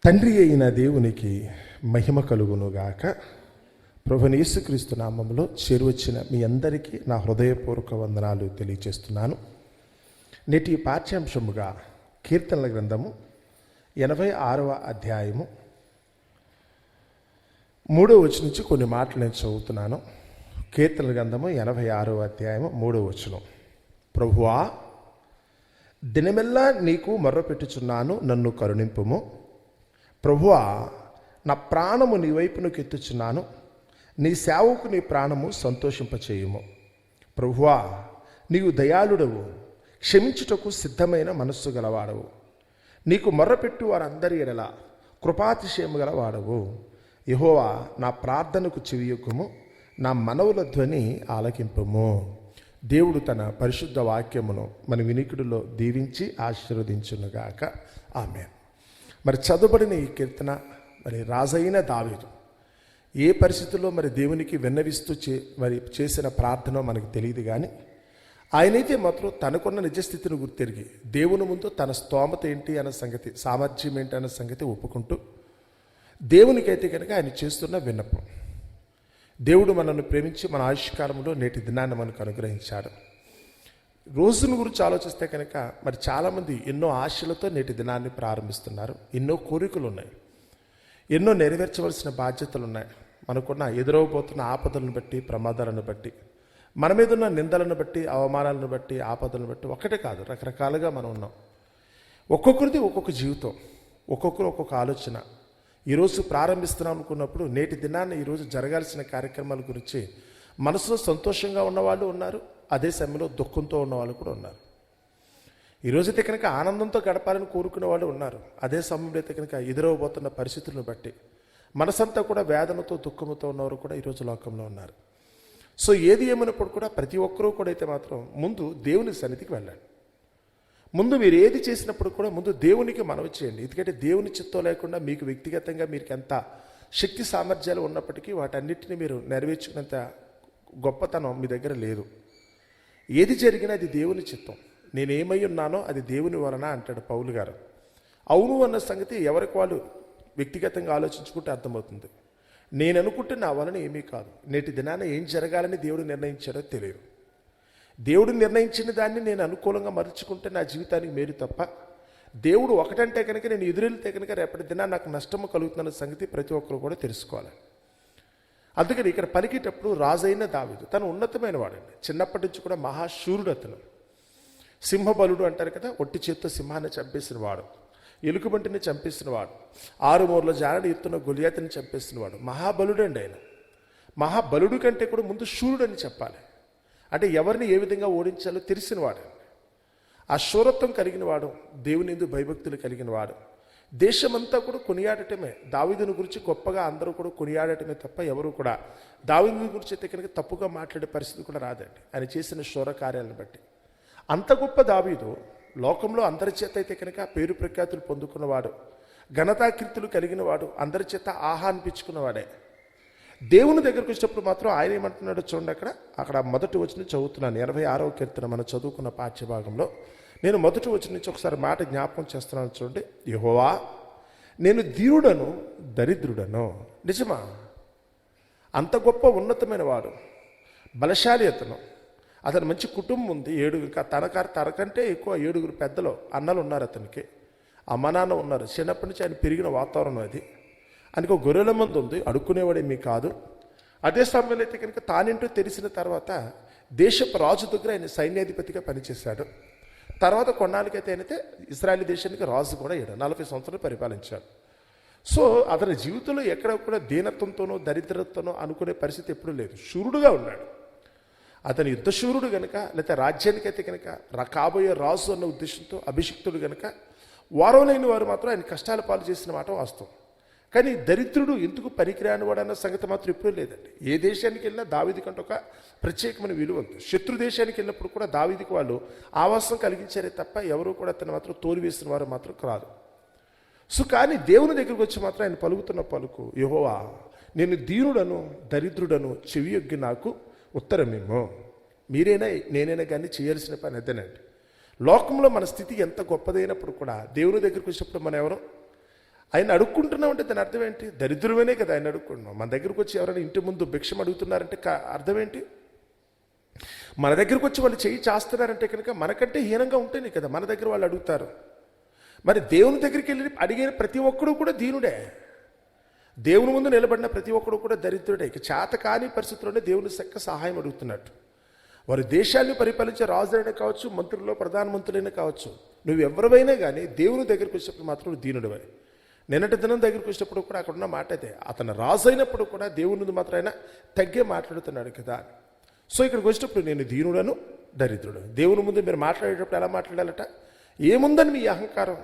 తండ్రి అయిన దేవునికి మహిమ కలుగునుగాక. ప్రభువైన యేసుక్రీస్తు నామములో చేరువచ్చిన మీ అందరికీ నా హృదయపూర్వక వందనాలు తెలియజేస్తున్నాను. నేటి పాఠ్యాంశముగా కీర్తనల గ్రంథము 86వ అధ్యాయము 3వ వచనం నుంచి కొన్ని మాటలు నేను చదువుతున్నాను. కీర్తనల గ్రంథము 86వ అధ్యాయము 3వ వచనం. ప్రభువా, దినమెల్లా నీకు మొర్రపెట్టుచున్నాను, నన్ను కరుణింపుము. ప్రభువా, నా ప్రాణము నీ వైపునకు ఎత్తుచున్నాను, నీ సేవకు నీ ప్రాణము సంతోషింపచేయుము. ప్రభువా, నీవు దయాళుడవు, క్షమించుటకు సిద్ధమైన మనస్సు గలవాడవు. నీకు మొర్రపెట్టు వారందరి ఎడల కృపాతిశయము గలవాడవు. యెహోవా, నా ప్రార్థనకు చెవియొగ్గుము, నా మనవుల ధ్వని ఆలకింపుము. దేవుడు తన పరిశుద్ధ వాక్యమును మన వినికిడిలో దీవించి ఆశీర్వదించునుగాక. ఆమేన్. మరి చదువుబడిన ఈ కీర్తన మరి రాజైన దావీదు ఏ పరిస్థితుల్లో మరి దేవునికి విన్నవిస్తూ చేసిన ప్రార్థన మనకు తెలియదు, కానీ ఆయనైతే మాత్రం తనకున్న నిజస్థితిని గుర్తెరిగి దేవుని ముందు తన స్తోమత ఏంటి అన్న సంగతి, సామర్థ్యం ఏంటి అన్న సంగతి ఒప్పుకుంటూ దేవునికైతే కనుక ఆయన చేస్తున్న విన్నపం. దేవుడు మనల్ని ప్రేమించి మన ఆయుష్కాలంలో నేటి దినాన్ని మనకు అనుగ్రహించాడు. రోజుని గురించి ఆలోచిస్తే కనుక మరి చాలామంది ఎన్నో ఆశలతో నేటి దినాన్ని ప్రారంభిస్తున్నారు. ఎన్నో కోరికలు ఉన్నాయి, ఎన్నో నెరవేర్చవలసిన బాధ్యతలు ఉన్నాయి. మనకున్న ఎదురవబోతున్న ఆపదలను బట్టి, ప్రమాదాలను బట్టి, మన మీద ఉన్న నిందలను బట్టి, అవమానాలను బట్టి, ఆపదలను బట్టి ఒకటే కాదు, రకరకాలుగా మనం ఉన్నాం. ఒక్కొక్కరిది ఒక్కొక్క జీవితం, ఒక్కొక్కరు ఒక్కొక్క ఆలోచన. ఈరోజు ప్రారంభిస్తున్నాం అనుకున్నప్పుడు నేటి దినాన్ని ఈరోజు జరగాల్సిన కార్యక్రమాల గురించి మనసులో సంతోషంగా ఉన్నవాళ్ళు ఉన్నారు, అదే సమయంలో దుఃఖంతో ఉన్నవాళ్ళు కూడా ఉన్నారు. ఈరోజైతే కనుక ఆనందంతో గడపాలని కోరుకునే వాళ్ళు ఉన్నారు, అదే సమయంలో అయితే కనుక ఎదురవబోతున్న పరిస్థితులను బట్టి మనసంతా కూడా వేదనతో దుఃఖంతో ఉన్నవారు కూడా ఈరోజు లోకంలో ఉన్నారు. సో ఏది ఏమైనప్పుడు కూడా ప్రతి ఒక్కరూ కూడా అయితే మాత్రం ముందు దేవుని సన్నిధికి వెళ్ళండి. ముందు మీరు ఏది చేసినప్పుడు కూడా ముందు దేవునికి మనవి చేయండి. ఎందుకంటే దేవుని చిత్తం లేకుండా మీకు వ్యక్తిగతంగా మీకు ఎంత శక్తి సామర్థ్యాలు ఉన్నప్పటికీ వాటన్నిటిని మీరు నెరవేర్చుకునేంత గొప్పతనం మీ దగ్గర లేదు. ఏది జరిగినా అది దేవుని చిత్తం. నేనేమై ఉన్నానో అది దేవుని వలన అంటాడు పౌలు గారు. అవును అన్న సంగతి ఎవరికి వాళ్ళు వ్యక్తిగతంగా ఆలోచించుకుంటే అర్థమవుతుంది. నేను అనుకుంటే నా వలన ఏమీ కాదు. నేటి దినాన ఏం జరగాలని దేవుడు నిర్ణయించాడో తెలియదు. దేవుడు నిర్ణయించిన దాన్ని నేను అనుకూలంగా మరుచుకుంటే నా జీవితానికి మేలు తప్ప, దేవుడు ఒకటంటే కనుక నేను ఎదురెళ్తే కనుక రేపటి దినాన్ని నాకు నష్టము కలుగుతున్న సంగతి ప్రతి ఒక్కరు కూడా తెలుసుకోవాలి. అందుకని ఇక్కడ పలికేటప్పుడు రాజైన దావీదు తను ఉన్నతమైన వాడండి. చిన్నప్పటి నుంచి కూడా మహాశూరుడు అతను. సింహబలుడు అంటారు కదా, ఒట్టి చేత్తో సింహాన్ని చంపేసిన వాడు, ఎలుకబంటిని చంపేసిన వాడు, 6 మూరల జానడి ఎత్తున్న గొలియాతిని చంపేసిన వాడు. మహాబలుడు అండి ఆయన. మహాబలుడు కంటే కూడా ముందు శూరుడు అని చెప్పాలి. అంటే ఎవరిని ఏ విధంగా ఓడించాలో తెలిసిన వాడు, ఆ శూరత్వం కలిగిన వాడు, దేవుని యందు భయభక్తులు కలిగిన వాడు. దేశమంతా కూడా కొనియాడటమే, దావీదుని గురించి గొప్పగా అందరూ కూడా కొనియాడటమే తప్ప ఎవరు కూడా దావీదుని గురించి అయితే కనుక తప్పుగా మాట్లాడే పరిస్థితి కూడా రాదండి, ఆయన చేసిన శూర కార్యాలను బట్టి. అంత గొప్ప దావీదు లోకంలో అందరి చేత అయితే కనుక పేరు ప్రఖ్యాతులు పొందుకున్నవాడు, ఘనతాకీర్తులు కలిగిన వాడు, అందరి చేత ఆహా అనిపించుకున్నవాడే. దేవుని దగ్గరకు వచ్చినప్పుడు మాత్రం ఆయన ఏమంటున్నాడో చూడండి. అక్కడ మొదటి వచనం చదువుతున్నాను. 86వ కీర్తన మనం చదువుకున్న పాఠ్యభాగంలో నేను మొదటి వచనం నుంచి ఒకసారి మాట జ్ఞాపకం చేస్తున్నాను చూడండి. యెహోవా, నేను దీనుడను, దరిద్రుడను. నిజమా? అంత గొప్ప ఉన్నతమైన వాడు, బలశాలి అతను. అతను మంచి కుటుంబం ఉంది, 7 ఇంకా తనకంటే ఎక్కువ 7 పెద్దలు అన్నలు ఉన్నారు అతనికి. అమ్మ నాన్న ఉన్నారు. చిన్నప్పటి నుంచి ఆయన పెరిగిన వాతావరణం అది. ఆయనకు గొర్రెల మంది ఉంది, అడుక్కునేవాడేమీ కాదు. అదే సమయంలో అయితే కనుక తానేంటో తెలిసిన తర్వాత దేశపు రాజు దగ్గర ఆయన సైన్యాధిపతిగా పనిచేశాడు. తర్వాత కొన్నాళ్ళకైతే ఆయనైతే ఇశ్రాయేల్ దేశానికి రాజు కూడా 40 సంవత్సరాలు పరిపాలించాడు. సో అతని జీవితంలో ఎక్కడ కూడా దీనత్వంతోనో దరిద్రతతోనో అనుకునే పరిస్థితి ఎప్పుడూ లేదు. శూరుడుగా ఉన్నాడు అతను. యుద్ధశూరుడు కనుక, లేకపోతే రాజ్యానికైతే కనుక కాబోయే రాజు అన్న ఉద్దేశంతో అభిషిక్తుడు కనుక వారం లేని వారు మాత్రం ఆయన కష్టాల పాలు చేసిన మాట వాస్తవం. కానీ దరిద్రుడు ఎందుకు పనికిరాని వాడు అన్న సంగతి మాత్రం ఎప్పుడూ లేదండి. ఏ దేశానికి వెళ్ళినా దావీదుకంటే ఒక ప్రత్యేకమైన విలువ ఉంది. శత్రు దేశానికి వెళ్ళినప్పుడు కూడా దావీదుకు వాళ్ళు ఆవాసం కలిగించారే తప్ప ఎవరు కూడా అతను మాత్రం తోలివేసిన వారు మాత్రం కాదు. సో కానీ దేవుని దగ్గరికి వచ్చి మాత్రం ఆయన పలుకుతున్న పలుకు, యెహోవా, నేను దీనుడను, దరిద్రుడను, చెవియొగ్గి నాకు ఉత్తరమేమో. మీరైనా నేనైనా కానీ చేయాల్సిన పని అదేనండి. లోకంలో మన స్థితి ఎంత గొప్పదైనప్పుడు కూడా దేవుని దగ్గరికి వచ్చినప్పుడు మనం ఎవరు ఆయన అడుక్కుంటున్నాం అంటే దాని అర్థం ఏంటి? దరిద్రమేనే కదా ఆయన అడుక్కుంటున్నాం. మన దగ్గరకు వచ్చి ఎవరైనా ఇంటి ముందు భిక్షం అడుగుతున్నారంటే అర్థం ఏంటి? మన దగ్గరకు వచ్చి వాళ్ళు చేయి చేస్తున్నారంటే కనుక మనకంటే హీనంగా ఉంటేనే కదా మన దగ్గర వాళ్ళు అడుగుతారు. మరి దేవుని దగ్గరికి వెళ్ళి అడిగిన ప్రతి ఒక్కడు కూడా దీనుడే. దేవుని ముందు నిలబడిన ప్రతి ఒక్కడు కూడా దరిద్రుడే. ఇక చేత కాని పరిస్థితుల్లోనే దేవుని చక్క సహాయం అడుగుతున్నట్టు. వారి దేశాన్ని పరిపాలించే రాజులైనా కావచ్చు, మంత్రుల్లో ప్రధానమంత్రులైనా కావచ్చు, నువ్వు ఎవరివైనా కానీ దేవుని దగ్గరికి వచ్చినప్పుడు మాత్రం నువ్వు దీనుడివే. నిన్నటి దినం దగ్గరికి వచ్చినప్పుడు కూడా అక్కడ ఉన్న మాట అదే. అతను రాజు అయినప్పుడు కూడా దేవుని మాత్రం ఆయన తగ్గే మాట్లాడుతున్నాడు కదా. సో ఇక్కడికి వచ్చినప్పుడు నేను దీనుడను, దరిద్రుడు. దేవుని ముందు మీరు మాట్లాడేటప్పుడు ఎలా మాట్లాడాలట? ఏముందని మీ అహంకారం?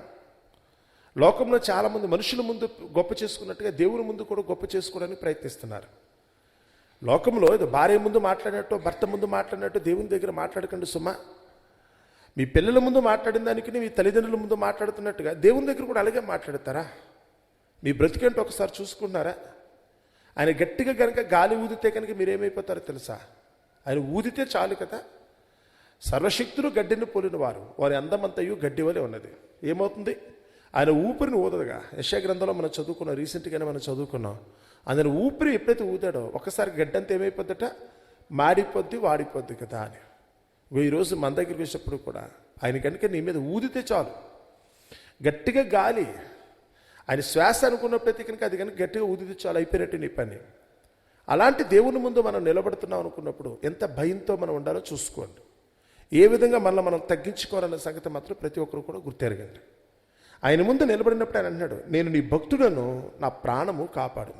లోకంలో చాలామంది మనుషుల ముందు గొప్ప చేసుకున్నట్టుగా దేవుని ముందు కూడా గొప్ప చేసుకోవడానికి ప్రయత్నిస్తున్నారు. లోకంలో ఇది భార్య ముందు మాట్లాడినట్టు, భర్త ముందు మాట్లాడినట్టు దేవుని దగ్గర మాట్లాడకండి సుమా. మీ పిల్లల ముందు మాట్లాడిన దానికి మీ తల్లిదండ్రుల ముందు మాట్లాడుతున్నట్టుగా దేవుని దగ్గర కూడా అలాగే మాట్లాడతారా? మీ బ్రతికేంటో ఒకసారి చూసుకున్నారా? ఆయన గట్టిగా కనుక గాలి ఊదితే కనుక మీరేమైపోతారో తెలుసా? ఆయన ఊదితే చాలు కదా. సర్వశక్తులు గడ్డిని పోలిన వారి అందమంతయు గడ్డి వలె ఉన్నది. ఏమవుతుంది? ఆయన ఊపిరిని ఊదదుగా. యెషయా గ్రంథంలో మనం చదువుకున్నాం, రీసెంట్గానే మనం చదువుకున్నాం. అందులో ఊపిరి ఎప్పుడైతే ఊదాడో ఒకసారి గడ్డంతా ఏమైపోద్దట? మాడిపోద్ది, వాడిపోద్ది కదా అని. ఈరోజు మన దగ్గరికి వచ్చేటప్పుడు కూడా ఆయన కనుక నీ మీద ఊదితే చాలు, గట్టిగా గాలి ఆయన శ్వాస అనుకున్నప్పుడైతే కనుక అది కనుక గట్టిగా ఊదితే చాలు, అయిపోయినట్టు నీ పని. అలాంటి దేవుని ముందు మనం నిలబడుతున్నాం అనుకున్నప్పుడు ఎంత భయంతో మనం ఉండాలో చూసుకోండి. ఏ విధంగా మనల్ని మనం తగ్గించుకోవాలన్న సంగతి మాత్రం ప్రతి ఒక్కరు కూడా గుర్తెరగండి. ఆయన ముందు నిలబడినప్పుడు ఆయన అన్నాడు, నేను నీ భక్తుడను, నా ప్రాణము కాపాడు.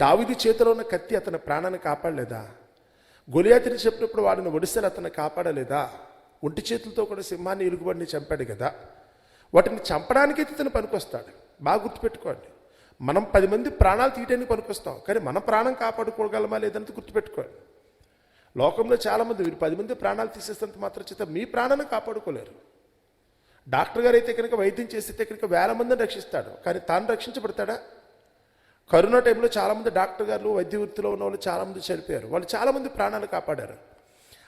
దావీదు చేతిలో ఉన్న కత్తి అతని ప్రాణాన్ని కాపాడలేదా? గొలియాతుని చెప్పినప్పుడు వాడిని ఒడిసెలు అతన్ని కాపాడలేదా? ఒంటి చేతులతో కూడా సింహాన్ని, ఎలుగుబడిని చంపాడు కదా. వాటిని చంపడానికి ఇతను పనికొస్తాడు. బాగా గుర్తుపెట్టుకోండి. మనం 10 మంది ప్రాణాలు తీయడానికి పనికొస్తాం, కానీ మన ప్రాణం కాపాడుకోగలమా లేదంటే గుర్తుపెట్టుకోండి. లోకంలో చాలామంది వీరు 10 మంది ప్రాణాలు తీసేసినంత మాత్రం చేత మీ ప్రాణాన్ని కాపాడుకోలేరు. డాక్టర్ గారు అయితే కనుక వైద్యం చేస్తే కనుక 1000 మందిని రక్షిస్తాడు, కానీ తాను రక్షించబడతాడా? కరోనా టైంలో చాలామంది డాక్టర్ గారు, వైద్య వృత్తిలో ఉన్న వాళ్ళు చాలామంది చనిపోయారు. వాళ్ళు చాలామంది ప్రాణాలు కాపాడారు.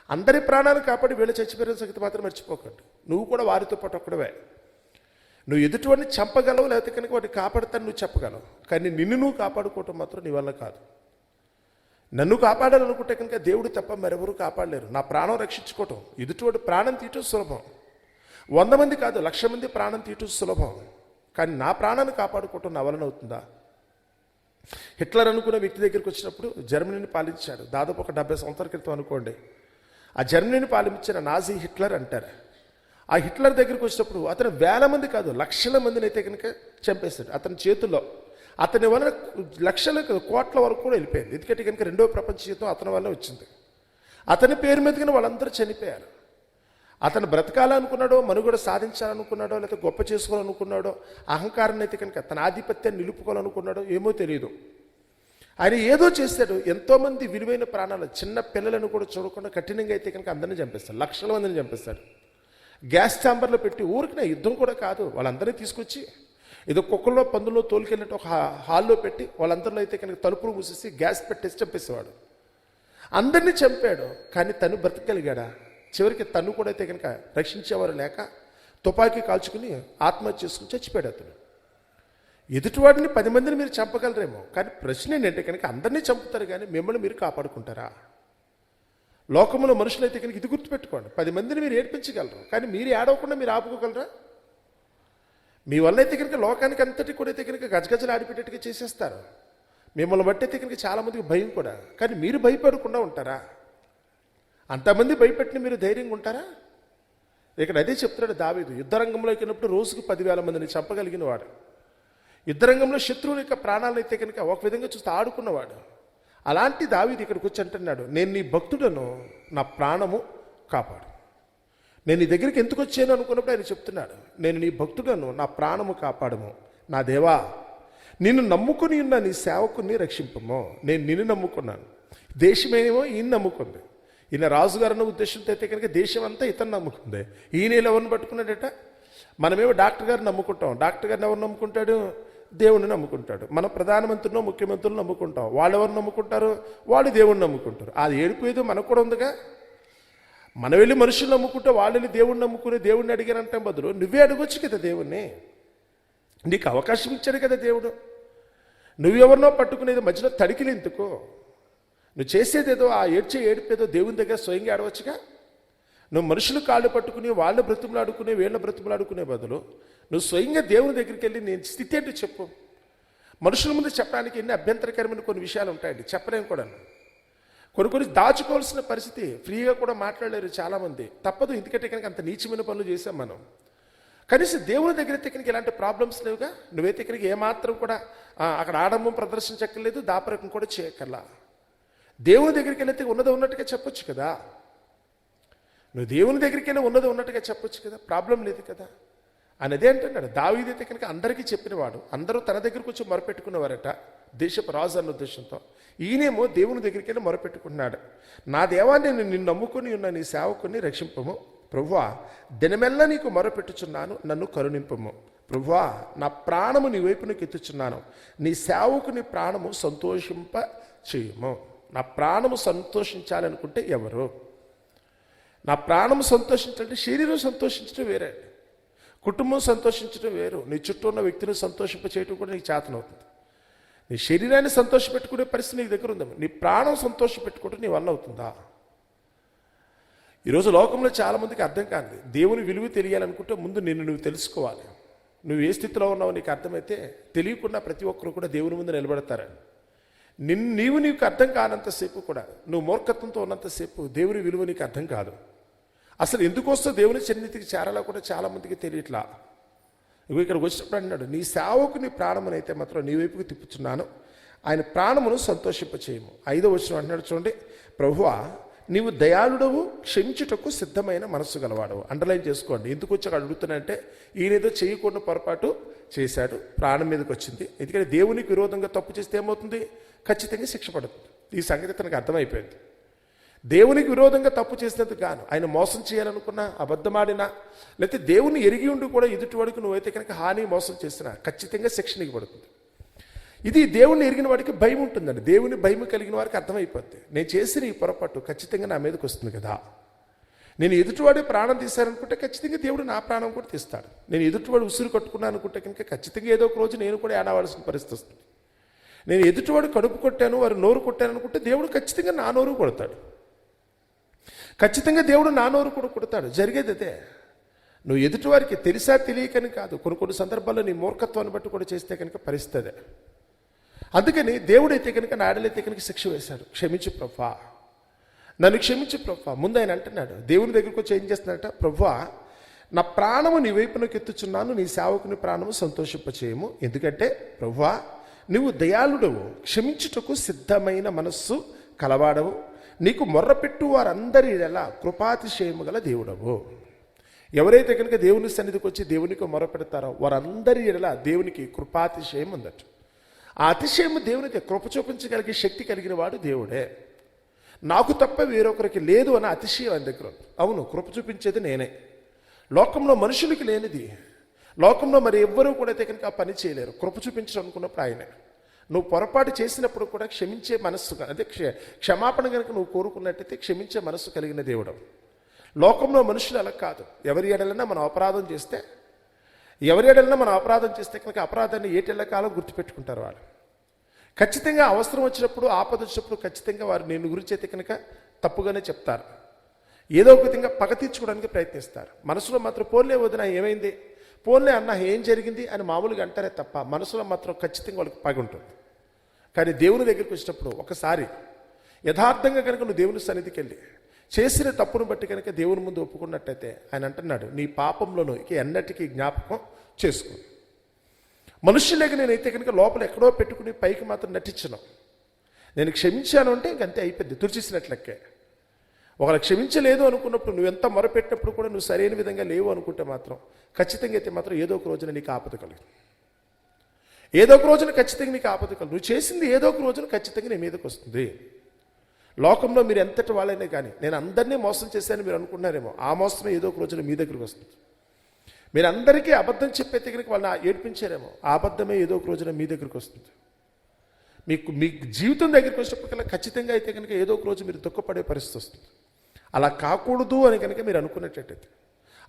అందరి ప్రాణాలు కాపాడి వీళ్ళు చచ్చిపోయిన సంగతి మాత్రం మర్చిపోకండి. నువ్వు కూడా వారితో పాటు ఒక్కడవే. నువ్వు ఎదుటివాడిని చంపగలవు, లేకపోతే కనుక వాడిని కాపాడుతాను నువ్వు చెప్పగలవు, కానీ నిన్ను నువ్వు కాపాడుకోవటం మాత్రం నీ వల్ల కాదు. నన్ను కాపాడాలనుకుంటే కనుక దేవుడు తప్ప మరెవరూ కాపాడలేరు. నా ప్రాణం రక్షించుకోవటం, ఎదుటివాడు ప్రాణం తీయటం సులభం. 100 మంది కాదు, 1,00,000 మంది ప్రాణం తీయటం సులభం, కానీ నా ప్రాణాన్ని కాపాడుకోవటం నా వలన అవుతుందా? హిట్లర్ అనుకున్న వ్యక్తి దగ్గరికి వచ్చినప్పుడు జర్మనీని పాలించాడు. దాదాపు ఒక 70 సంవత్సరాల క్రితం అనుకోండి. ఆ జర్మనీని పాలించిన నాజీ హిట్లర్ అంటారు. ఆ హిట్లర్ దగ్గరికి వచ్చినప్పుడు అతను 1000 మంది కాదు, 1,00,000 మందిని అయితే కనుక చంపేస్తాడు అతని చేతుల్లో. అతని వలన లక్షల కోట్ల వరకు కూడా వెళ్ళిపోయింది. ఎందుకంటే కనుక 2వ ప్రపంచ యుద్ధం అతని వల్ల వచ్చింది. అతని పేరు మీదకి వాళ్ళందరూ చనిపోయారు. అతను బ్రతకాలనుకున్నాడో, మనుగడ సాధించాలనుకున్నాడో, లేకపోతే గొప్ప చేసుకోవాలనుకున్నాడో, అహంకారాన్ని అయితే కనుక తన ఆధిపత్యాన్ని నిలుపుకోవాలనుకున్నాడో ఏమో తెలియదు. ఆయన ఏదో చేశాడు. ఎంతోమంది విలువైన ప్రాణాలు, చిన్న పిల్లలను కూడా చూడకుండా కఠినంగా అయితే కనుక అందరినీ చంపేస్తాడు. 1,00,000 మందిని చంపేస్తాడు. గ్యాస్ ఛాంబర్లో పెట్టి, ఊరికిన యుద్ధం కూడా కాదు, వాళ్ళందరినీ తీసుకొచ్చి ఏదో కుక్కల్లో పందుల్లో తోలుకెళ్ళినట్టు ఒక హాల్లో పెట్టి వాళ్ళందరిలో అయితే కనుక తలుపులు మూసేసి గ్యాస్ పెట్టేసి చంపేసేవాడు. అందరినీ చంపాడు, కానీ తను బ్రతకగలిగాడా? చివరికి తను కూడా అయితే కనుక రక్షించేవారు లేక తుపాకీ కాల్చుకుని ఆత్మహత్య చేసుకుని చచ్చిపోయాడు అతను. ఎదుటివాడిని 10 మందిని మీరు చంపగలరేమో, కానీ ప్రశ్న ఏంటంటే కనుక అందరినీ చంపుతారు, కానీ మిమ్మల్ని మీరు కాపాడుకుంటారా? లోకంలో మనుషులైతే కనుక ఇది గుర్తుపెట్టుకోండి, 10 మందిని మీరు ఏడ్పించగలరు, కానీ మీరు ఏడవకుండా మీరు ఆపుకోగలరా? మీ వల్ల అయితే కనుక లోకానికి అంతటి కూడా అయితే కనుక గజగజలు ఆడిపెట్టేట్టుగా చేసేస్తారు. మిమ్మల్ని బట్టి అయితే కనుక చాలామందికి భయం కూడా, కానీ మీరు భయపడకుండా ఉంటారా? అంతమంది భయపెట్టిన మీరు ధైర్యంగా ఉంటారా? ఇక్కడ అదే చెప్తున్నాడు దావీదు. యుద్ధరంగంలోకి వెళ్ళినప్పుడు రోజుకు 10,000 మందిని చంపగలిగిన వాడు. యుద్ధరంగంలో శత్రువుల యొక్క ప్రాణాలను అయితే కనుక ఒక విధంగా చూస్తే ఆడుకున్నవాడు. అలాంటి దావీదు ఇక్కడికి వచ్చి అంటున్నాడు, నేను నీ భక్తుడను, నా ప్రాణము కాపాడు. నేను నీ దగ్గరికి ఎందుకు వచ్చాను అనుకున్నప్పుడు ఆయన చెప్తున్నాడు, నేను నీ భక్తుడను, నా ప్రాణము కాపాడము. నా దేవా, నిన్ను నమ్ముకుని ఉన్న నీ సేవకుని రక్షింపము. నేను నిన్ను నమ్ముకున్నాను, దేశమేమో ఈయన నమ్ముకుంది. ఈయన రాజుగారు అన్న ఉద్దేశంతో అయితే కనుక దేశం అంతా ఇతను నమ్ముకుంది. ఈయన ఎవరిని పట్టుకున్నాడట? మనమేమో డాక్టర్ గారిని నమ్ముకుంటాం. డాక్టర్ గారిని ఎవరు నమ్ముకుంటాడు? దేవుణ్ణి నమ్ముకుంటాడు. మన ప్రధానమంత్రినో ముఖ్యమంత్రులను నమ్ముకుంటాం. వాళ్ళు ఎవరు నమ్ముకుంటారు? వాళ్ళు దేవుణ్ణి నమ్ముకుంటారు. అది ఏడిపోయేదో మనకు కూడా ఉందిగా. మనం వెళ్ళి మనుషులు నమ్ముకుంటే వాళ్ళు వెళ్ళి దేవుణ్ణి నమ్ముకుని దేవుణ్ణి అడిగారంటే బదులు నువ్వే అడగొచ్చు కదా దేవుణ్ణి. నీకు అవకాశం ఇచ్చాడు కదా దేవుడు. నువ్వెవరినో పట్టుకునేది మధ్యలో తడికిలు ఎందుకో? నువ్వు చేసేదేదో ఆ ఏడ్పేదో దేవుని దగ్గర స్వయంగా ఆడవచ్చుగా. నువ్వు మనుషులు కాళ్ళు పట్టుకుని వాళ్ళ బ్రతుములాడుకునే వీళ్ళ బ్రతుములాడుకునే బదులు నువ్వు స్వయంగా దేవుని దగ్గరికి వెళ్ళి నేను స్థితి ఏంటో చెప్పు. మనుషుల ముందు చెప్పడానికి ఎన్ని అభ్యంతరకరమైన కొన్ని విషయాలు ఉంటాయండి, చెప్పలేము కూడా. కొన్ని దాచుకోవాల్సిన పరిస్థితి, ఫ్రీగా కూడా మాట్లాడలేరు చాలామంది. తప్పదు, ఎందుకంటే కనుక అంత నీచమైన పనులు చేసాం మనం. కనీసం దేవుని దగ్గర తెక్కనికి ఇలాంటి ప్రాబ్లమ్స్ లేవుగా. నువ్వైతే ఇక్కడికి ఏమాత్రం కూడా అక్కడ ఆడంబం ప్రదర్శించక్కర్లేదు, దాపరకం కూడా చేయక్కర్లా. దేవుని దగ్గరికి వెళితే ఉన్నది ఉన్నట్టుగా చెప్పొచ్చు కదా. నువ్వు దేవుని దగ్గరికి వెళ్ళి ఉన్నది ఉన్నట్టుగా చెప్పొచ్చు కదా, ప్రాబ్లం లేదు కదా అనేది అంటున్నాడు. దావీదైతే కనుక అందరికీ చెప్పినవాడు, అందరూ తన దగ్గరకు వచ్చి మొరపెట్టుకునేవారట దేశపు రాజు అన్న ఉద్దేశంతో. ఈయనేమో దేవుని దగ్గరికి వెళ్ళి మొరపెట్టుకున్నాడు. నా దేవా, నేను నిన్ను నమ్ముకుని ఉన్న నీ సేవకుని రక్షింపము. ప్రభువా, దినమెల్లా నీకు మొరపెట్టుచున్నాను, నన్ను కరుణింపము. ప్రభువా, నా ప్రాణము నీ వైపునకు ఎత్తుచున్నాను, నీ సేవకుని ప్రాణము సంతోషింప చేయము. నా ప్రాణము సంతోషించాలనుకుంటే ఎవరు? నా ప్రాణము సంతోషించాలంటే శరీరం సంతోషించడం వేరే, కుటుంబం సంతోషించడం వేరు. నీ చుట్టూ ఉన్న వ్యక్తిని సంతోషింప చేయడం కూడా నీకు చేతనవుతుంది. నీ శరీరాన్ని సంతోషపెట్టుకునే పరిస్థితి నీకు దగ్గర ఉందా? నీ ప్రాణం సంతోషపెట్టుకుంటే నీ వల్ల అవుతుందా? ఈరోజు లోకంలో చాలామందికి అర్థం కాదు. దేవుని విలువ తెలియాలనుకుంటే ముందు నువ్వు తెలుసుకోవాలి. నువ్వు ఏ స్థితిలో ఉన్నావో నీకు అర్థమైతే తెలియకుండా ప్రతి ఒక్కరు కూడా దేవుని ముందు నిలబడతారని. నీకు అర్థం కానంతసేపు కూడా, నువ్వు మూర్ఖత్వంతో ఉన్నంతసేపు దేవుని విలువ నీకు అర్థం కాదు. అసలు ఎందుకు వస్తో దేవుని సన్నిధికి చేరాలో కూడా చాలామందికి తెలియట్లా. ఇక్కడికి వచ్చినప్పుడు అన్నాడు, నీ సేవకు నీ ప్రాణమునైతే మాత్రం నీ వైపుకి తిప్పుచున్నాను, ఆయన ప్రాణమును సంతోషింపచేయము. 5వ వచనం అంటున్నాడు చూడండి, ప్రభువా, నీవు దయాళుడవు, క్షమించుటకు సిద్ధమైన మనస్సు గలవాడవు. అండర్లైన్ చేసుకోండి. ఎందుకు వచ్చి అక్కడ అడుగుతున్నానంటే, ఈయనేదో చేయకుండా పొరపాటు చేశాడు, ప్రాణం మీదకి వచ్చింది. ఎందుకంటే దేవునికి విరోధంగా తప్పు చేస్తే ఏమవుతుంది? ఖచ్చితంగా శిక్ష పడుతుంది. ఈ సంగతి తనకు అర్థమైపోయింది. దేవునికి విరోధంగా తప్పు చేసినందుకు గాను, ఆయన మోసం చేయాలనుకున్నా, అబద్ధమాడినా, లేకపోతే దేవుని ఎరిగి ఉండి కూడా ఎదుటివాడికి నువ్వైతే కనుక హాని మోసం చేసినా ఖచ్చితంగా శిక్ష నీకు పడుతుంది. ఇది దేవుణ్ణి ఎరిగిన వాడికి భయం ఉంటుందండి. దేవుని భయం కలిగిన వారికి అర్థమైపోద్ది, నేను చేసిన ఈ పొరపాటు ఖచ్చితంగా నా మీదకి వస్తుంది కదా. నేను ఎదుటివాడి ప్రాణం తీశారనుకుంటే ఖచ్చితంగా దేవుడు నా ప్రాణం కూడా తీస్తాడు. నేను ఎదుటివాడు ఉసురు కట్టుకున్నాను అనుకుంటే కనుక ఖచ్చితంగా ఏదో ఒక రోజు నేను కూడా ఏడవలసిన పరిస్థితి వస్తుంది. నేను ఎదుటివాడు కడుపు కొట్టాను, వారు నోరు కొట్టాను అనుకుంటే దేవుడు ఖచ్చితంగా నా నోరు కొడతాడు. ఖచ్చితంగా దేవుడు నా నోరు కూడా కొడతాడు. జరిగేది అదే. నువ్వు ఎదుటివారికి తెలిసా తెలియకని కాదు, కొన్ని సందర్భాల్లో నీ మూర్ఖత్వాన్ని బట్టి కూడా చేస్తే కనుక పరిస్థితి. అందుకని దేవుడైతే కనుక నా ఆడలైతే కనుక శిక్ష వేశాడు. క్షమించు ప్రభా, నన్ను క్షమించు ప్రభా. ముందు ఆయన అంటున్నాడు, దేవుని దగ్గరకు వచ్చి ఏం చేస్తున్నాడట, ప్రభా, నా ప్రాణము నీ వైపునకు ఎత్తుచున్నాను, నీ సేవకుని ప్రాణము సంతోషింపచేయము. ఎందుకంటే ప్రభువా, నువ్వు దయాళుడవు, క్షమించుటకు సిద్ధమైన మనస్సు కలవాడవు, నీకు మొర్రపెట్టు వారందరి ఎడల కృపాతిశయము గల దేవుడవు. ఎవరైతే కనుక దేవుని సన్నిధికి వచ్చి దేవునికి మొర్రపెడతారో వారందరి ఎడల దేవునికి కృపాతిశయం ఉందట. ఆ అతిశయము దేవునికి కృప చూపించగలిగే శక్తి కలిగిన వాడు దేవుడే. నాకు తప్ప వేరొకరికి లేదు అన్న అతిశయం ఆయన దగ్గర ఉంది. అవును, కృప చూపించేది నేనే. లోకంలో మనుషులకి లేనిది, లోకంలో మరి ఎవ్వరూ కూడా అయితే కనుక ఆ పని చేయలేరు. కృప చూపించడం అనుకున్నప్పుడు ఆయనే. నువ్వు పొరపాటు చేసినప్పుడు కూడా క్షమించే మనస్సు, అదే క్షమాపణ కనుక నువ్వు కోరుకున్నట్టయితే క్షమించే మనస్సు కలిగిన దేవుడు. లోకంలో మనుషులు అలా కాదు. ఎవరి ఎడలన్నా మనం అపరాధం చేస్తే కనుక అపరాధాన్ని ఏటెళ్ళ కాలం గుర్తుపెట్టుకుంటారు వాళ్ళు. ఖచ్చితంగా అవసరం వచ్చినప్పుడు, ఆపద వచ్చినప్పుడు ఖచ్చితంగా వారు నేను గురించి అయితే కనుక తప్పుగానే చెప్తారు. ఏదో ఒక విధంగా పగ తీర్చుకోవడానికి ప్రయత్నిస్తారు. మనసులో మాత్రం పోన్లే వదిన ఏమైంది, పోన్లే అన్న ఏం జరిగింది అని మామూలుగా అంటారే తప్ప మనసులో మాత్రం ఖచ్చితంగా వాళ్ళకి పగ ఉంటుంది. కానీ దేవుని దగ్గరికి వచ్చినప్పుడు ఒకసారి యథార్థంగా కనుక నువ్వు దేవుని సన్నిధికి వెళ్ళి చేసిన తప్పును బట్టి కనుక దేవుని ముందు ఒప్పుకున్నట్టయితే ఆయన అంటున్నాడు, నీ పాపంలోనూ ఇక ఎన్నటికీ జ్ఞాపకం చేసుకో. మనుషులేక నేనైతే కనుక లోపల ఎక్కడో పెట్టుకుని పైకి మాత్రం నటించను. నేను క్షమించాను అంటే ఇంకంతే అయిపోద్ది, తుడిచేసినట్లకే. ఒకవేళ క్షమించలేదు అనుకున్నప్పుడు, నువ్వు ఎంత మొరపెట్టినప్పుడు కూడా నువ్వు సరైన విధంగా లేవు అనుకుంటే మాత్రం ఖచ్చితంగా అయితే మాత్రం ఏదో ఒక రోజున నీకు ఆపద కలుగుతుంది. ఏదో ఒక రోజున ఖచ్చితంగా నీకు ఆపద కలుగు. నువ్వు చేసింది ఏదో ఒక రోజున ఖచ్చితంగా నీ మీదకి వస్తుంది. లోకంలో మీరు ఎంతటి వాళ్ళైనా కానీ నేను అందరినీ మోసం చేశాను మీరు అనుకున్నారేమో, ఆ మోసమే ఏదో ఒక రోజున మీ దగ్గరికి వస్తుంది. మీరు అందరికీ అబద్ధం చెప్పే దగ్గరికి వాళ్ళని ఏడ్పించారేమో, ఆ అబద్ధమే ఏదో ఒక రోజున మీ దగ్గరికి వస్తుంది. మీ జీవితం దగ్గరికి వచ్చినప్పటికల్లా ఖచ్చితంగా అయితే కనుక ఏదో ఒక రోజు మీరు దుఃఖపడే పరిస్థితి వస్తుంది. అలా కాకూడదు అని కనుక మీరు అనుకున్నట్టయితే,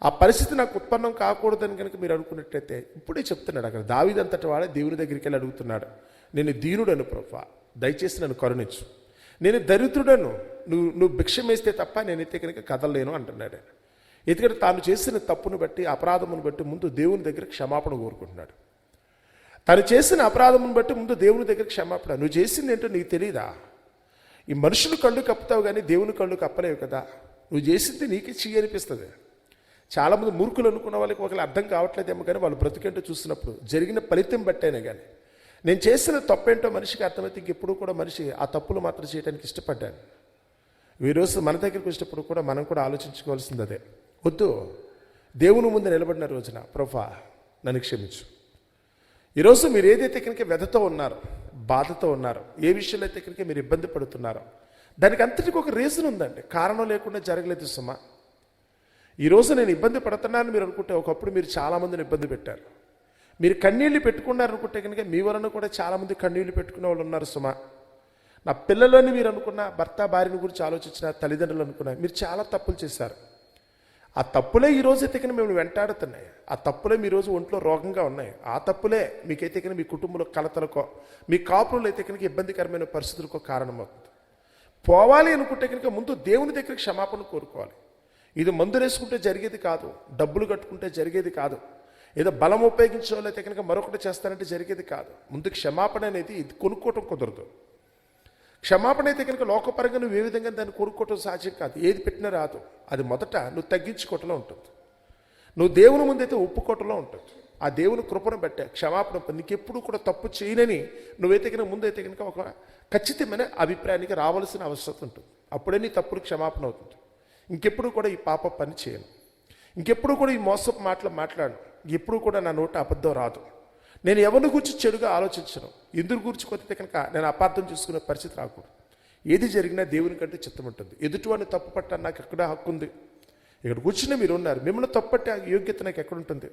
ఆ పరిస్థితి నాకు ఉత్పన్నం కాకూడదని కనుక మీరు అనుకున్నట్లయితే ఇప్పుడే చెప్తున్నాడు. అక్కడ దావీదంతటి వాడే దేవుని దగ్గరికి వెళ్ళి అడుగుతున్నాడు, నేను దీనుడను ప్రభువా, దయచేసి నన్ను కరుణించు, నేను దరిద్రుడను, నువ్వు భిక్షం వేస్తే తప్ప నేనైతే కనుక కదలలేను అంటున్నాడు. ఎందుకంటే తాను చేసిన తప్పును బట్టి, అపరాధమును బట్టి ముందు దేవుని దగ్గర క్షమాపణ కోరుకుంటున్నాడు. తను చేసిన అపరాధమును బట్టి ముందు దేవుని దగ్గర క్షమాపణ. నువ్వు చేసింది ఏంటో నీకు తెలియదా? ఈ మనుషులు కళ్ళు కప్పుతావు కానీ దేవుని కళ్ళు కప్పలేవు కదా. నువ్వు చేసింది నీకే చెయ్యి అనిపిస్తుంది. చాలామంది మూర్ఖులు అనుకున్న వాళ్ళకి ఒకళ్ళు అర్థం కావట్లేదేమో కానీ వాళ్ళు బ్రతికేంటో చూసినప్పుడు జరిగిన ఫలితం బట్టేనే కానీ నేను చేసిన తప్పేంటో మనిషికి అర్థమైతే ఇంకెప్పుడు కూడా మనిషి ఆ తప్పులు మాత్రం చేయడానికి ఇష్టపడ్డాను. ఈరోజు మన దగ్గరికి వచ్చినప్పుడు కూడా మనం కూడా ఆలోచించుకోవాల్సింది అదే. వద్దు, దేవుని ముందు నిలబడిన రోజున ప్రభువా నన్ను క్షమించు. ఈరోజు మీరు ఏదైతే కనుక వ్యధతో ఉన్నారో, బాధతో ఉన్నారో, ఏ విషయంలో అయితే కనుక మీరు ఇబ్బంది పడుతున్నారో దానికి అంతటికి ఒక రీజన్ ఉందండి. కారణం లేకుండా జరగలేదు సుమా. ఈరోజు నేను ఇబ్బంది పడుతున్నానని మీరు అనుకుంటే ఒకప్పుడు మీరు చాలామందిని ఇబ్బంది పెట్టారు. మీరు కన్నీళ్ళు పెట్టుకున్నారనుకుంటే కనుక మీ వలన కూడా చాలామంది కన్నీళ్ళు పెట్టుకునే వాళ్ళు ఉన్నారు సుమా. నా పిల్లలని మీరు అనుకున్న, భర్త భార్యని గురించి ఆలోచించిన, తల్లిదండ్రులు అనుకున్నా, మీరు చాలా తప్పులు చేశారు. ఆ తప్పులే ఈరోజు అయితే కనుక మిమ్మల్ని వెంటాడుతున్నాయి. ఆ తప్పులే మీ రోజు ఒంట్లో రోగంగా ఉన్నాయి. ఆ తప్పులే మీకైతే కనుక మీ కుటుంబంలో కలతలకో, మీ కాపులు అయితే కనుక ఇబ్బందికరమైన పరిస్థితులకో కారణమవుతుంది. పోవాలి అనుకుంటే కనుక ముందు దేవుని దగ్గర క్షమాపణ కోరుకోవాలి. ఇది మందులు వేసుకుంటే జరిగేది కాదు, డబ్బులు కట్టుకుంటే జరిగేది కాదు, ఏదో బలం ఉపయోగించే వాళ్ళు అయితే కనుక మరొకటి చేస్తానంటే జరిగేది కాదు. ముందు క్షమాపణ అనేది ఇది కొనుక్కోవటం కుదరదు. క్షమాపణ అయితే కనుక లోకపరంగా నువ్వు ఏ విధంగా దాన్ని కొనుక్కోవటం సాధ్యం కాదు. ఏది పెట్టినా రాదు. అది మొదట నువ్వు తగ్గించుకోవటంలో ఉంటుంది. నువ్వు దేవుని ముందైతే ఒప్పుకోవటంలో ఉంటుంది. ఆ దేవుని కృపను బట్టే క్షమాపణ నీకెప్పుడు కూడా తప్పు చేయనని నువ్వైతే కనుక ముందైతే కనుక ఒక ఖచ్చితమైన అభిప్రాయానికి రావాల్సిన అవసరం ఉంటుంది. అప్పుడే నీ తప్పుడు క్షమాపణ అవుతుంది. ఇంకెప్పుడు కూడా ఈ పాప పని చేయను, ఇంకెప్పుడు కూడా ఈ మోసపు మాటలు మాట్లాడను, ఎప్పుడు కూడా నా నోట అబద్ధం రాదు, నేను ఎవరిని గురించి చెడుగా ఆలోచించను, ఎందుకు గురించి కొత్త కనుక నేను అపార్థం చేసుకునే పరిస్థితి రాకూడదు. ఏది జరిగినా దేవుని కంటే చిత్తం ఉంటుంది. ఎదుటివాడిని తప్పు పట్టాను నాకు ఎక్కడ హక్కు ఉంది? ఇక్కడ కూర్చుని మీరు ఉన్నారు, మిమ్మల్ని తప్పట్టే యోగ్యత నాకు ఎక్కడుంటుంది?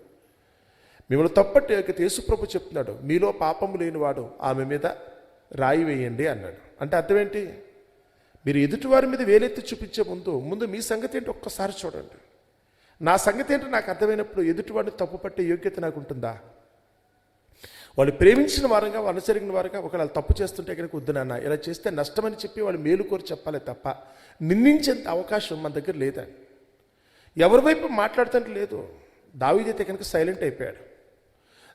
మిమ్మల్ని తప్పట్టే యోగ్యత యేసుప్రభు చెప్తున్నాడు, మీలో పాపము లేనివాడు ఆమె మీద రాయి వేయండి అన్నాడు. అంటే అర్థం ఏంటి? మీరు ఎదుటివారి మీద వేలెత్తి చూపించే ముందు మీ సంగతి ఏంటో ఒక్కసారి చూడండి. నా సంగతి ఏంటో నాకు అర్థమైనప్పుడు ఎదుటివాడిని తప్పు పట్టే యోగ్యత నాకు ఉంటుందా? వాళ్ళు ప్రేమించిన వారంగా, వాళ్ళు అనుసరిగిన వారంగా ఒకవేళ తప్పు చేస్తుంటే కనుక వద్దు నాన్న, ఇలా చేస్తే నష్టమని చెప్పి వాళ్ళు మేలు కోరి చెప్పాలి తప్ప నిందించేంత అవకాశం మన దగ్గర లేదండి. ఎవరి వైపు మాట్లాడుతుంటే లేదు. దావీదైతే కనుక సైలెంట్ అయిపోయాడు.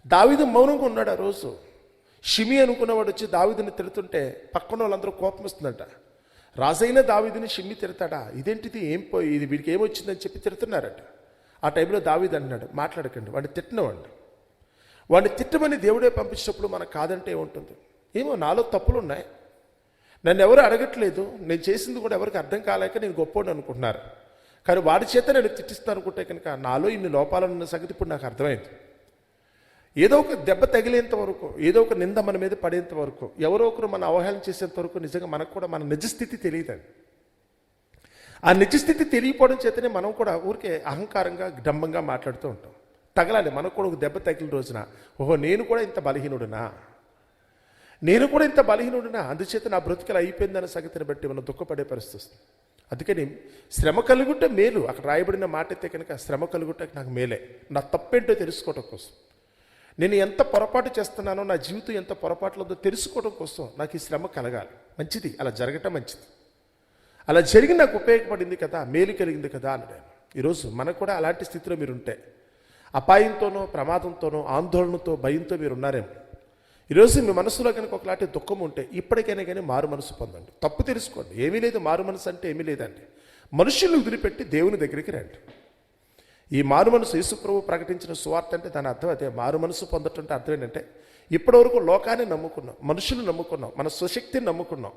దావీదు మౌనంగా ఉన్నాడు. ఆ రోజు షిమి అనుకున్నవాడు వచ్చి దావీదుని తిడుతుంటే పక్కన వాళ్ళందరూ కోపం వస్తుందంట. రాజైన దావీదుని షిమ్మి తిడతాడా? ఇదేంటిది, ఇది వీడికి ఏమొచ్చిందని చెప్పి తిడుతున్నారట. ఆ టైంలో దావీదు అన్నాడు, మాట్లాడకండి, వాడిని తిట్టినవాడిని, వాడిని తిట్టమని దేవుడే పంపించినప్పుడు మనకు కాదంటే ఏముంటుంది? ఏమో నాలో తప్పులు ఉన్నాయి, నన్ను ఎవరు అడగట్లేదు, నేను చేసింది కూడా ఎవరికి అర్థం కాలేక నేను గొప్పోడు అనుకుంటున్నారు, కానీ వాడి చేత నేను తిట్టిస్తాను అనుకుంటే కనుక నాలో ఇన్ని లోపాలన్న సంగతి ఇప్పుడు నాకు అర్థమైంది. ఏదో ఒక దెబ్బ తగిలేంత వరకు, ఏదో ఒక నింద మన మీద పడేంత వరకు, ఎవరో ఒకరు మన అవహేళన చేసేంత వరకు నిజంగా మనకు కూడా మన నిజస్థితి తెలియదండి. ఆ నిజస్థితి తెలియకపోవడం చేతనే మనం కూడా ఊరికే అహంకారంగా డంబంగా మాట్లాడుతూ ఉంటాం. తగలాలి, మనకు కూడా ఒక దెబ్బ తగిలిన రోజున ఓహో నేను కూడా ఇంత బలహీనుడునా, అందుచేత నా బ్రతుకలు అయిపోయిందన్న సంగతిని బట్టి మనం దుఃఖపడే పరిస్థితి వస్తుంది. అందుకని శ్రమ కలుగుంటే మేలు. అక్కడ రాయబడిన మాట అయితే కనుక శ్రమ కలుగుంటే నాకు మేలే, నా తప్పేంటో తెలుసుకోవడం కోసం, నేను ఎంత పొరపాటు చేస్తున్నానో, నా జీవితం ఎంత పొరపాట్లతో తెలుసుకోవడం కోసం నాకు ఈ శ్రమ కలగాలి. మంచిది, అలా జరగటం మంచిది. అలా జరిగి నాకు ఉపయోగపడింది కదా, మేలు కలిగింది కదా అన్నాడు. ఈరోజు మనకు కూడా అలాంటి స్థితిలో మీరు ఉంటే, అపాయంతోనో, ప్రమాదంతోనో, ఆందోళనతో, భయంతో మీరు ఉన్నారేమో. ఈరోజు మీ మనసులో కనుక ఒకలాంటి దుఃఖం ఉంటే ఇప్పటికైనా కానీ మారు మనసు పొందండి. తప్పు తెలుసుకోండి. ఏమీ లేదు, మారు మనసు అంటే ఏమీ లేదండి. మనుషులు వదిలిపెట్టి దేవుని దగ్గరికి రండి. ఈ మారు మనసు యేసుప్రభు ప్రకటించిన సువార్త అంటే దాని అర్థం అదే. మారు మనసు పొందటం అంటే అర్థం ఏంటంటే, ఇప్పటివరకు లోకాన్ని నమ్ముకున్నాం, మనుషులు నమ్ముకున్నాం, మన స్వశక్తిని నమ్ముకున్నాం,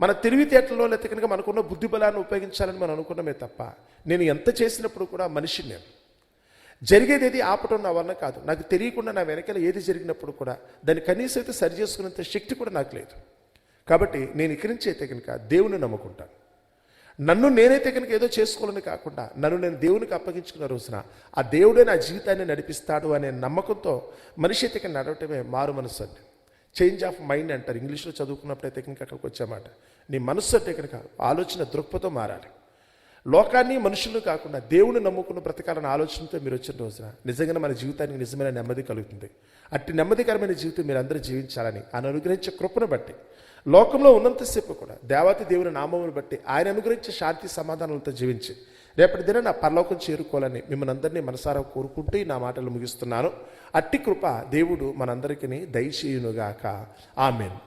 మన తెలివితేటల్లో లేకపోతే కనుక మనకున్న బుద్ధి బలాన్ని ఉపయోగించాలని మనం అనుకున్నామే తప్ప, నేను ఎంత చేసినప్పుడు కూడా మనిషిని నేను జరిగేది ఏది ఆపటం నా వలన కాదు. నాకు తెలియకుండా నా వెనకాల ఏది జరిగినప్పుడు కూడా దాన్ని కనీసం అయితే సరి చేసుకునేంత శక్తి కూడా నాకు లేదు. కాబట్టి నేను ఇక్కడి నుంచి అయితే కనుక దేవుని నమ్ముకుంటాను. నన్ను నేనైతే కనుక ఏదో చేసుకోవాలని కాకుండా నన్ను నేను దేవునికి అప్పగించుకున్న రోజున ఆ దేవుడే నా జీవితాన్ని నడిపిస్తాడు అనే నమ్మకంతో మనిషి అయితే కనుక నడవటమే మారు మనసు అంటే. చేంజ్ ఆఫ్ మైండ్ అంటారు ఇంగ్లీష్లో చదువుకున్నప్పుడు అయితే కనుక అక్కడికి వచ్చామాట. నీ మనస్సు అంటే కనుక ఆలోచన దృక్పథం మారాలి. లోకాన్ని మనుషులు కాకుండా దేవుని నమ్ముకున్న బ్రతకాలన్న ఆలోచనతో మీరు వచ్చిన రోజున నిజంగానే మన జీవితానికి నిజమైన నెమ్మది కలుగుతుంది. అట్టి నెమ్మదికరమైన జీవితం మీరు అందరూ జీవించాలని ఆయన అనుగ్రహించే కృపను బట్టి లోకంలో ఉన్నంతసేపు కూడా దేవాతి దేవుని నామమును బట్టి ఆయన అనుగ్రహించే శాంతి సమాధానాలతో జీవించి రేపటి దిన నా పరలోకం చేరుకోవాలని మిమ్మల్ని అందరినీ మనసారా కోరుకుంటూ నా మాటలు ముగిస్తున్నాను. అట్టి కృప దేవుడు మనందరికీ దయచేయునుగాక. ఆమేన్.